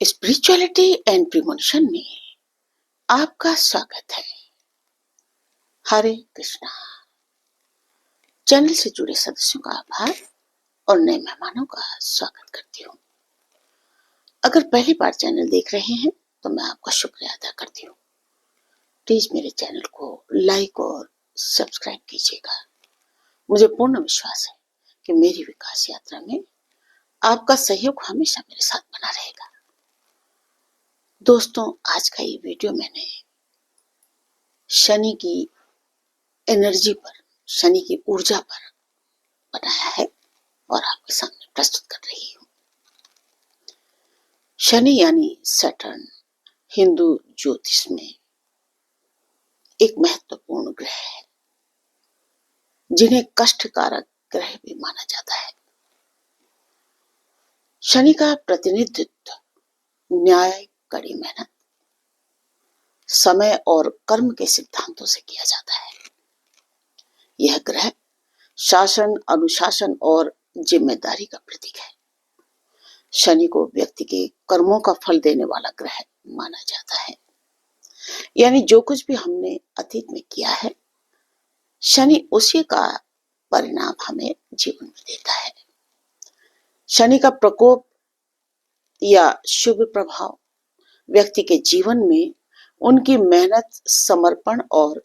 Spirituality and प्रिमोनिशन में आपका स्वागत है। हरे कृष्णा। चैनल से जुड़े सदस्यों का आभार और नए मेहमानों का स्वागत करती हूँ। अगर पहली बार चैनल देख रहे हैं तो मैं आपका शुक्रिया अदा करती हूँ। प्लीज मेरे चैनल को लाइक और सब्सक्राइब कीजिएगा। मुझे पूर्ण विश्वास है कि मेरी विकास यात्रा में आपका सहयोग हमेशा मेरे साथ बना रहेगा। दोस्तों, आज का ये वीडियो मैंने शनि की एनर्जी पर, शनि की ऊर्जा पर बनाया है और आपके सामने प्रस्तुत कर रही हूँ। शनि यानी सैटर्न हिंदू ज्योतिष में एक महत्वपूर्ण ग्रह है, जिन्हें कष्टकारक ग्रह भी माना जाता है। शनि का प्रतिनिधित्व न्याय, कड़ी मेहनत, समय और कर्म के सिद्धांतों से किया जाता है। यह ग्रह शासन, अनुशासन और जिम्मेदारी का प्रतीक है। शनि को व्यक्ति के कर्मों का फल देने वाला ग्रह माना जाता है। यानी जो कुछ भी हमने अतीत में किया है, शनि उसी का परिणाम हमें जीवन में देता है। शनि का प्रकोप या शुभ प्रभाव व्यक्ति के जीवन में उनकी मेहनत, समर्पण और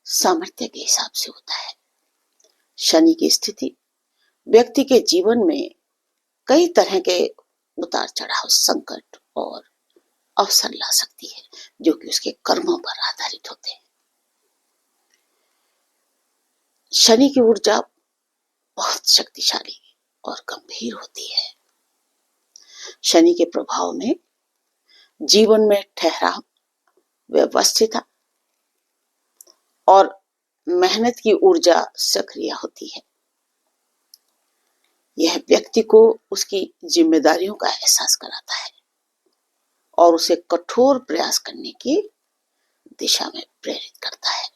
सामर्थ्य के हिसाब से होता है। शनि की स्थिति व्यक्ति के जीवन में कई तरह के उतार चढ़ाव, संकट और अवसर ला सकती है, जो कि उसके कर्मों पर आधारित होते हैं। शनि की ऊर्जा बहुत शक्तिशाली और गंभीर होती है। शनि के प्रभाव में जीवन में ठहराव, व्यवस्थितता और मेहनत की ऊर्जा सक्रिय होती है। यह व्यक्ति को उसकी जिम्मेदारियों का एहसास कराता है और उसे कठोर प्रयास करने की दिशा में प्रेरित करता है।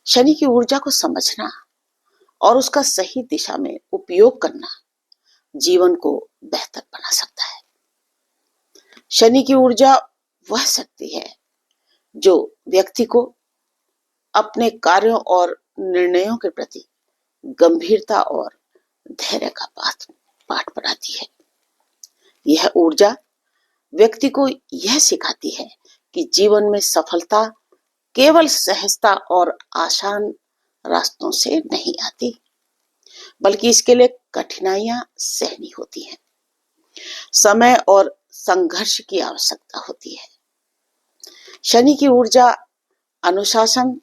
शनि की ऊर्जा को समझना और उसका सही दिशा में उपयोग करना जीवन को बेहतर बना सकता है। शनि की ऊर्जा वह शक्ति है जो व्यक्ति को अपने कार्यों और निर्णयों के प्रति गंभीरता और धैर्य का पाठ पढ़ाती है। यह ऊर्जा व्यक्ति को यह सिखाती है कि जीवन में सफलता केवल सहजता और आसान रास्तों से नहीं आती, बल्कि इसके लिए कठिनाइयां सहनी होती हैं, समय और संघर्ष की आवश्यकता होती है। शनि की ऊर्जा अनुशासन,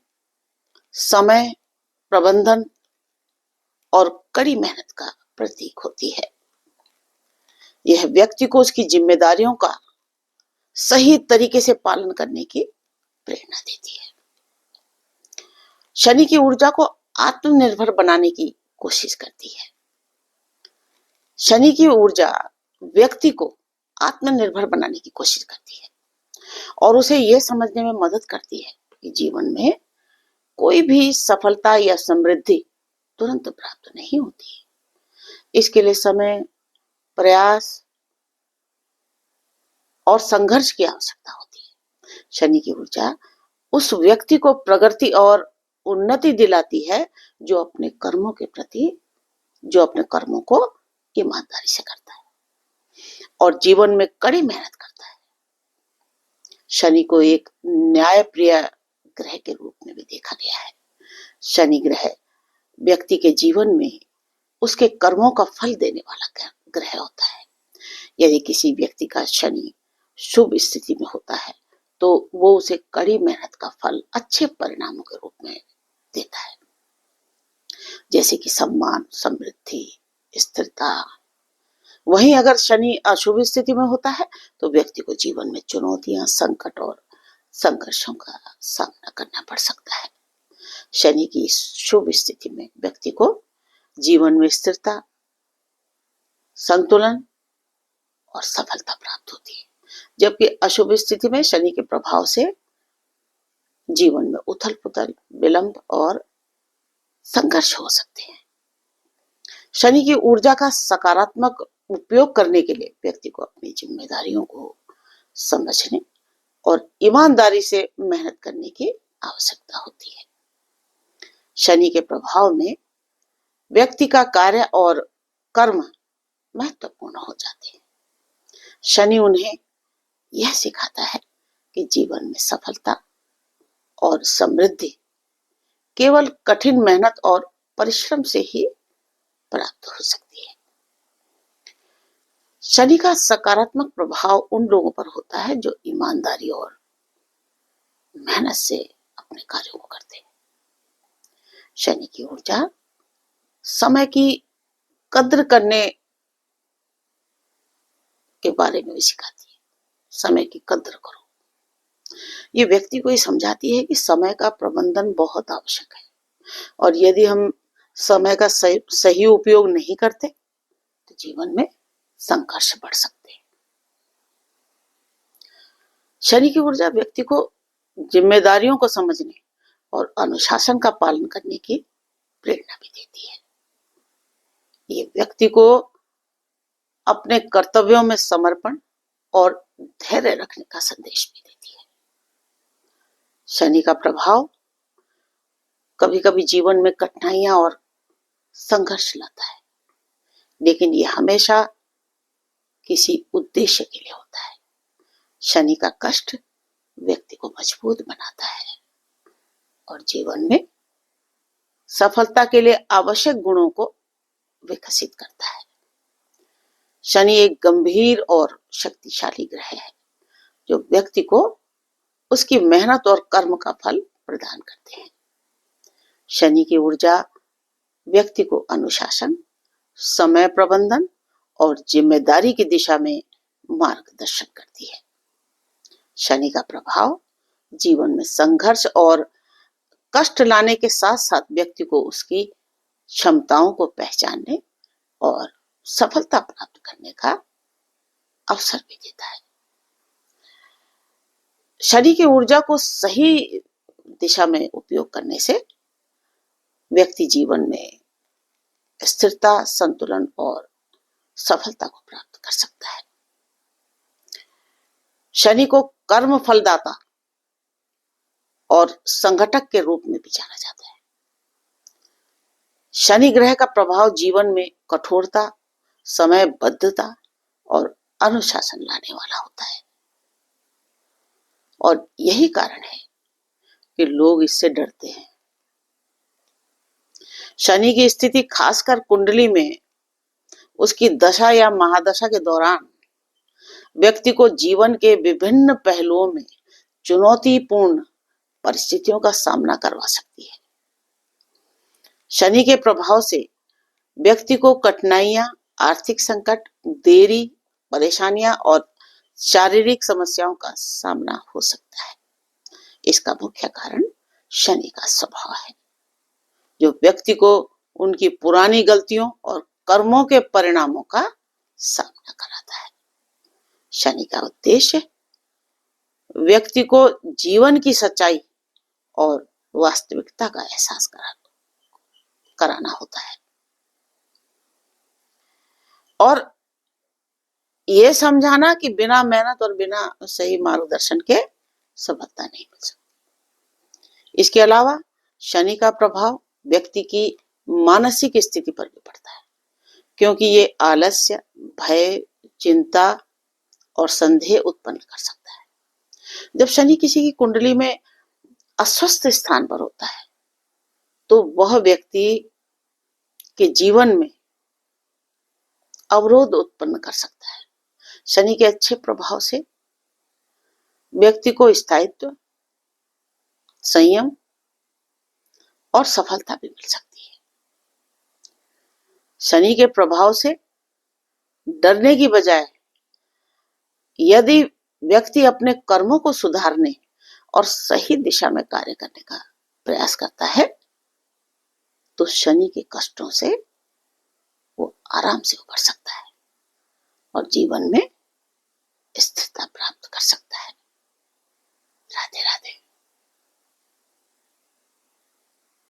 समय प्रबंधन और कड़ी मेहनत का प्रतीक होती है। यह व्यक्ति को उसकी जिम्मेदारियों का सही तरीके से पालन करने की प्रेरणा देती है। शनि की ऊर्जा को आत्मनिर्भर बनाने की कोशिश करती है। शनि की ऊर्जा व्यक्ति को आत्मनिर्भर बनाने की कोशिश करती है और उसे यह समझने में मदद करती है कि जीवन में कोई भी सफलता या समृद्धि तुरंत प्राप्त नहीं होती। इसके लिए समय, प्रयास और संघर्ष की आवश्यकता होती है। शनि की ऊर्जा उस व्यक्ति को प्रगति और उन्नति दिलाती है जो अपने कर्मों को ईमानदारी से करता है और जीवन में कड़ी मेहनत करता है। शनि को एक न्यायप्रिय ग्रह के रूप में भी देखा गया है। शनि ग्रह व्यक्ति के जीवन में उसके कर्मों का फल देने वाला ग्रह होता है। यदि किसी व्यक्ति का शनि शुभ स्थिति में होता है तो वो उसे कड़ी मेहनत का फल अच्छे परिणामों के रूप में देता है, जैसे कि सम्मान, समृद्धि, स्थिरता। वहीं अगर शनि अशुभ स्थिति में होता है तो व्यक्ति को जीवन में चुनौतियां, संकट और संघर्षों का सामना करना पड़ सकता है। शनि की शुभ स्थिति में व्यक्ति को जीवन में स्थिरता, संतुलन और सफलता प्राप्त होती है, जबकि अशुभ स्थिति में शनि के प्रभाव से जीवन में उथल पुथल, विलंब और संघर्ष हो सकते हैं। शनि की ऊर्जा का सकारात्मक उपयोग करने के लिए व्यक्ति को अपनी जिम्मेदारियों को समझने और ईमानदारी से मेहनत करने की आवश्यकता होती है। शनि के प्रभाव में व्यक्ति का कार्य और कर्म महत्वपूर्ण हो जाते हैं। शनि उन्हें यह सिखाता है कि जीवन में सफलता और समृद्धि केवल कठिन मेहनत और परिश्रम से ही प्राप्त हो सकती है। शनि का सकारात्मक प्रभाव उन लोगों पर होता है जो ईमानदारी और मेहनत से अपने कार्यों को करते हैं। शनि की ऊर्जा समय की कद्र करने के बारे में भी सिखाती है। समय की कद्र करो। ये व्यक्ति को ये समझाती है कि समय का प्रबंधन बहुत आवश्यक है और यदि हम समय का सही उपयोग नहीं करते तो जीवन में संघर्ष बढ़ सकते हैं। शनि की ऊर्जा व्यक्ति को जिम्मेदारियों को समझने और अनुशासन का पालन करने की प्रेरणा भी देती है। ये व्यक्ति को अपने कर्तव्यों में समर्पण और धैर्य रखने का संदेश भी देती है। शनि का प्रभाव कभी कभी जीवन में कठिनाइयां और संघर्ष लाता है, लेकिन ये हमेशा किसी उद्देश्य के लिए होता है। शनि का कष्ट व्यक्ति को मजबूत बनाता है और जीवन में सफलता के लिए आवश्यक गुणों को विकसित करता है। शनि एक गंभीर और शक्तिशाली ग्रह है जो व्यक्ति को उसकी मेहनत और कर्म का फल प्रदान करते हैं। शनि की ऊर्जा व्यक्ति को अनुशासन, समय प्रबंधन और जिम्मेदारी की दिशा में मार्गदर्शन करती है। शनि का प्रभाव जीवन में संघर्ष और कष्ट लाने के साथ साथ व्यक्ति को उसकी क्षमताओं को पहचानने और सफलता प्राप्त करने का अवसर भी देता है। शनि की ऊर्जा को सही दिशा में उपयोग करने से व्यक्ति जीवन में स्थिरता, संतुलन और सफलता को प्राप्त कर सकता है। शनि को कर्म फलदाता और संगठक के रूप में भी जाना जाता है। शनि ग्रह का प्रभाव जीवन में कठोरता, समयबद्धता और अनुशासन लाने वाला होता है और यही कारण है कि लोग इससे डरते हैं। शनि की स्थिति खासकर कुंडली में उसकी दशा या महादशा के दौरान व्यक्ति को जीवन के विभिन्न पहलुओं में चुनौतीपूर्ण परिस्थितियों का सामना करवा सकती है। शनि के प्रभाव से व्यक्ति को कठिनाइयां, आर्थिक संकट, देरी, परेशानियां और शारीरिक समस्याओं का सामना हो सकता है। इसका मुख्य कारण शनि का स्वभाव है जो व्यक्ति को उनकी पुरानी गलतियों और कर्मों के परिणामों का सामना कराता है। शनि का उद्देश्य व्यक्ति को जीवन की सच्चाई और वास्तविकता का एहसास कराना होता है और ये समझाना कि बिना मेहनत और बिना सही मार्गदर्शन के सफलता नहीं मिल सकती। इसके अलावा शनि का प्रभाव व्यक्ति की मानसिक स्थिति पर भी पड़ता है क्योंकि ये आलस्य, भय, चिंता और संदेह उत्पन्न कर सकता है। जब शनि किसी की कुंडली में अस्वस्थ स्थान पर होता है तो वह व्यक्ति के जीवन में अवरोध उत्पन्न कर सकता है। शनि के अच्छे प्रभाव से व्यक्ति को स्थायित्व, संयम और सफलता भी मिल सकती है। शनि के प्रभाव से डरने की बजाय यदि व्यक्ति अपने कर्मों को सुधारने और सही दिशा में कार्य करने का प्रयास करता है तो शनि के कष्टों से वो आराम से उबर सकता है और जीवन में स्थिरता प्राप्त कर सकता है।